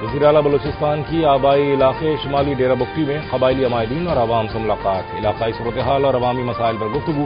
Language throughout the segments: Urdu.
وزیر اعلیٰ بلوچستان کی آبائی علاقے شمالی ڈیرہ بگٹی میں قبائلی عمائدین اور عوام سے ملاقات، علاقائی صورتحال اور عوامی مسائل پر گفتگو،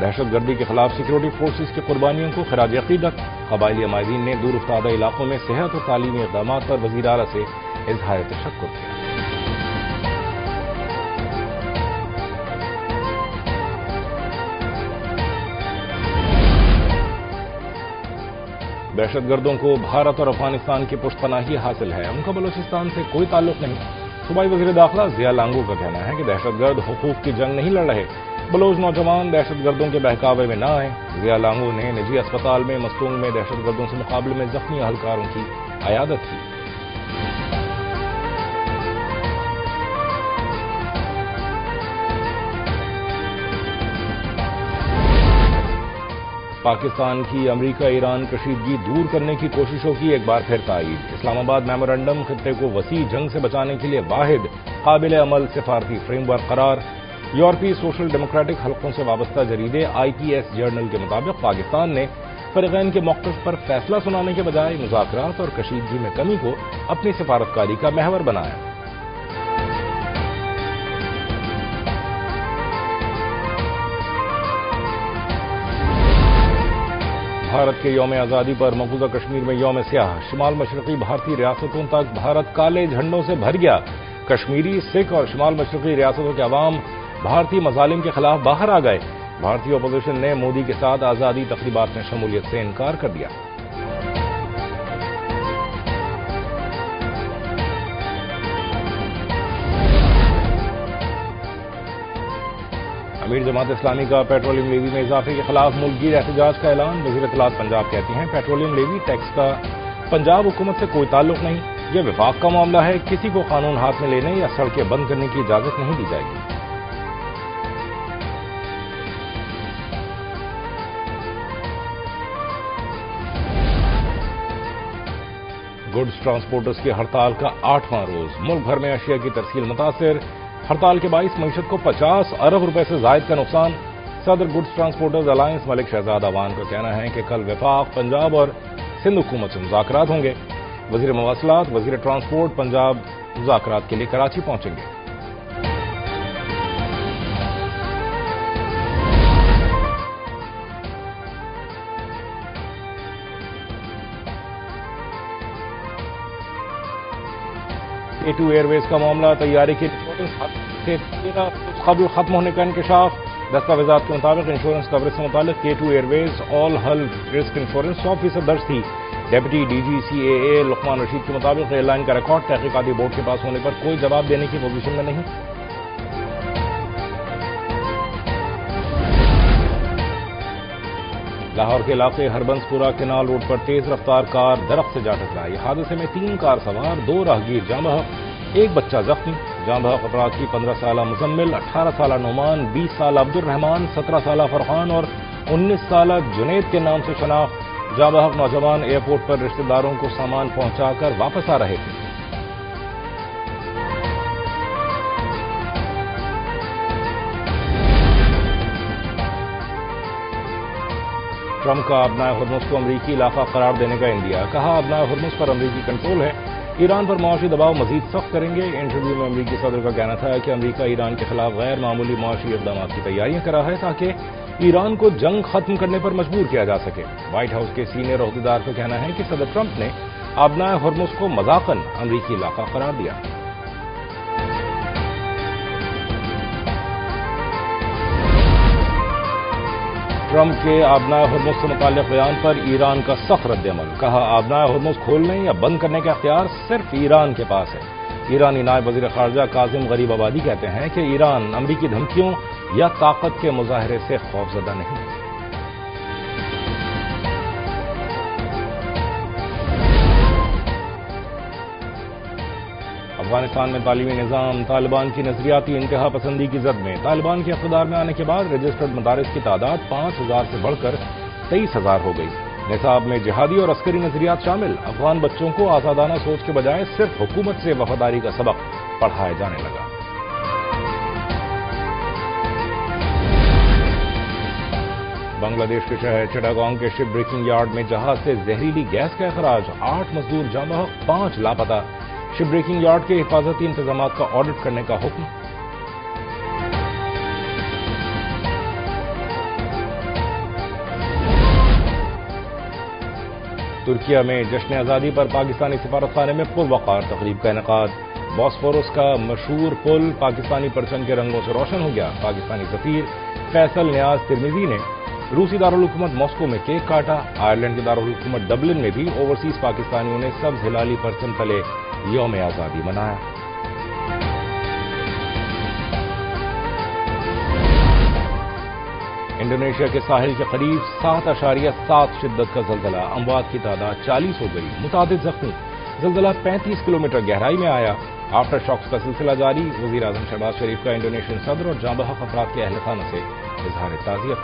دہشت گردی کے خلاف سیکورٹی فورسز کی قربانیوں کو خراج عقیدت۔ قبائلی عمائدین نے دور افتادہ علاقوں میں صحت اور تعلیمی اقدامات پر وزیر اعلیٰ سے اظہار تشکر کیا۔ دہشت گردوں کو بھارت اور افغانستان کی پشت پناہی حاصل ہے، ان کا بلوچستان سے کوئی تعلق نہیں۔ صوبائی وزیر داخلہ ضیاء لانگو کا کہنا ہے کہ دہشت گرد حقوق کی جنگ نہیں لڑ رہے، بلوچ نوجوان دہشت گردوں کے بہکاوے میں نہ آئیں۔ ضیاء لانگو نے نجی اسپتال میں مستونگ میں دہشت گردوں سے مقابلے میں زخمی اہلکاروں کی عیادت کی۔ پاکستان کی امریکہ ایران کشیدگی دور کرنے کی کوششوں کی ایک بار پھر تائید، اسلام آباد میمورنڈم خطے کو وسیع جنگ سے بچانے کے لیے واحد قابل عمل سفارتی فریم ورک قرار۔ یورپی سوشل ڈیموکریٹک حلقوں سے وابستہ جریدے IPS جرنل کے مطابق پاکستان نے فریقین کے موقف پر فیصلہ سنانے کے بجائے مذاکرات اور کشیدگی میں کمی کو اپنی سفارتکاری کا محور بنایا۔ بھارت کے یوم آزادی پر مقبوضہ کشمیر میں یوم سیاہ، شمال مشرقی بھارتی ریاستوں تک بھارت کالے جھنڈوں سے بھر گیا۔ کشمیری، سکھ اور شمال مشرقی ریاستوں کے عوام بھارتی مظالم کے خلاف باہر آ گئے۔ بھارتی اپوزیشن نے مودی کے ساتھ آزادی تقریبات میں شمولیت سے انکار کر دیا۔ امیر جماعت اسلامی کا پیٹرولیم لیوی میں اضافے کے خلاف ملک گیر احتجاج کا اعلان، وزیر اطلاعات پنجاب کہتی ہیں پیٹرولیم لیوی ٹیکس کا پنجاب حکومت سے کوئی تعلق نہیں، یہ وفاق کا معاملہ ہے، کسی کو قانون ہاتھ میں لینے یا سڑکیں بند کرنے کی اجازت نہیں دی جائے گی۔ گڈز ٹرانسپورٹرز کی ہڑتال کا 8واں روز، ملک بھر میں اشیاء کی ترسیل متاثر، ہڑتال کے باعث معیشت کو 50 ارب روپے سے زائد کا نقصان۔ صدر گڈز ٹرانسپورٹرز الائنس ملک شہزاد اوان کا کہنا ہے کہ کل وفاق، پنجاب اور سندھ حکومت سے مذاکرات ہوں گے۔ وزیر مواصلات، وزیر ٹرانسپورٹ پنجاب مذاکرات کے لیے کراچی پہنچیں گے۔ A2 ایئر ویز کا معاملہ، طیارے کی انشورنس سے 13 قبل ختم ہونے کا انکشاف۔ دستاویزات کے مطابق انشورنس کوریج سے متعلق K2 ایئر ویز آل ہل رسک انشورنس 100% درج تھی۔ ڈیپٹی DG CAA لقمان رشید کے مطابق ایئر لائن کا ریکارڈ تحقیقاتی بورڈ کے پاس ہونے پر کوئی جواب دینے کی پوزیشن میں نہیں۔ لاہور کے علاقے ہربنس پورہ کینال روڈ پر تیز رفتار کار درخت سے جا ٹکرائی، حادثے میں 3 کار سوار 2 راہگیر جاں بحق، 1 بچہ زخمی۔ جاں بحق افراد کی 15 سالہ مزمل، 18 سالہ نعمان، 20 سالہ عبد الرحمان، 17 سالہ فرحان اور 19 سالہ جنید کے نام سے شناخت۔ جاں بحق نوجوان ایئرپورٹ پر رشتہ داروں کو سامان پہنچا کر واپس آ رہے تھے۔ ٹرمپ کا ابنائے ہرمز کو امریکی علاقہ قرار دینے کا اندیا، کہا ابنائے ہرمز پر امریکی کنٹرول ہے، ایران پر معاشی دباؤ مزید سخت کریں گے۔ انٹرویو میں امریکی صدر کا کہنا تھا کہ امریکہ ایران کے خلاف غیر معمولی معاشی اقدامات کی تیاریاں کر رہا ہے تاکہ ایران کو جنگ ختم کرنے پر مجبور کیا جا سکے۔ وائٹ ہاؤس کے سینئر عہدیدار کا کہنا ہے کہ صدر ٹرمپ نے ابنائے ہرمز کو مذاقاً امریکی علاقہ قرار دیا۔ ٹرمپ کے آبنائے ہرمز سے متعلق بیان پر ایران کا سخت رد عمل، کہا آبنائے ہرمز کھولنے یا بند کرنے کا اختیار صرف ایران کے پاس ہے۔ ایرانی نائب وزیر خارجہ کاظم غریب آبادی کہتے ہیں کہ ایران امریکی دھمکیوں یا طاقت کے مظاہرے سے خوفزدہ نہیں۔ افغانستان میں تعلیمی نظام طالبان کی نظریاتی انتہا پسندی کی زد میں، طالبان کے اقتدار میں آنے کے بعد رجسٹرڈ مدارس کی تعداد 5000 سے بڑھ کر 23000 ہو گئی۔ نصاب میں جہادی اور عسکری نظریات شامل، افغان بچوں کو آزادانہ سوچ کے بجائے صرف حکومت سے وفاداری کا سبق پڑھایا جانے لگا۔ بنگلہ دیش کے شہر چٹاگانگ کے شپ بریکنگ یارڈ میں جہاز سے زہریلی گیس کا اخراج، 8 مزدور جاں بحق، 5 لاپتہ۔ شپ بریکنگ یارڈ کے حفاظتی انتظامات کا آڈٹ کرنے کا حکم۔ ترکیہ میں جشن آزادی پر پاکستانی سفارت خانے میں پروقار تقریب کا انعقاد۔ باسفورس کا مشہور پل پاکستانی پرچم کے رنگوں سے روشن ہو گیا۔ پاکستانی سفیر فیصل نیاز ترمیزی نے روسی دارالحکومت ماسکو میں کیک کاٹا۔ آئرلینڈ کے دارالحکومت ڈبلن میں بھی اوورسیز پاکستانیوں نے سبز ہلالی پرچم تلے یوم آزادی منایا۔ انڈونیشیا کے ساحل کے قریب 7.7 شدت کا زلزلہ، اموات کی تعداد 40 ہو گئی، متعدد زخمی۔ زلزلہ 35 کلومیٹر گہرائی میں آیا۔ آفٹر شاکس کا سلسلہ جاری۔ وزیر اعظم شہباز شریف کا انڈونیشین صدر اور جاں بحق افراد کے اہل خانہ سے اظہار تعزیت۔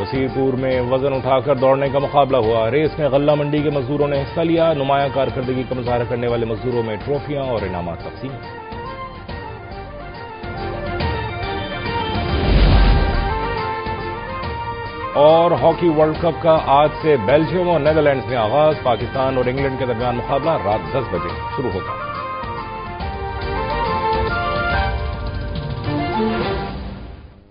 بصیر پور میں وزن اٹھا کر دوڑنے کا مقابلہ ہوا۔ ریس میں غلہ منڈی کے مزدوروں نے حصہ لیا۔ نمایاں کارکردگی کا مظاہرہ کرنے والے مزدوروں میں ٹرافیاں اور انعامات تقسیم۔ اور ہاکی ورلڈ کپ کا آج سے بیلجیم اور نیدرلینڈز میں آغاز۔ پاکستان اور انگلینڈ کے درمیان مقابلہ رات 10 بجے شروع ہوگا۔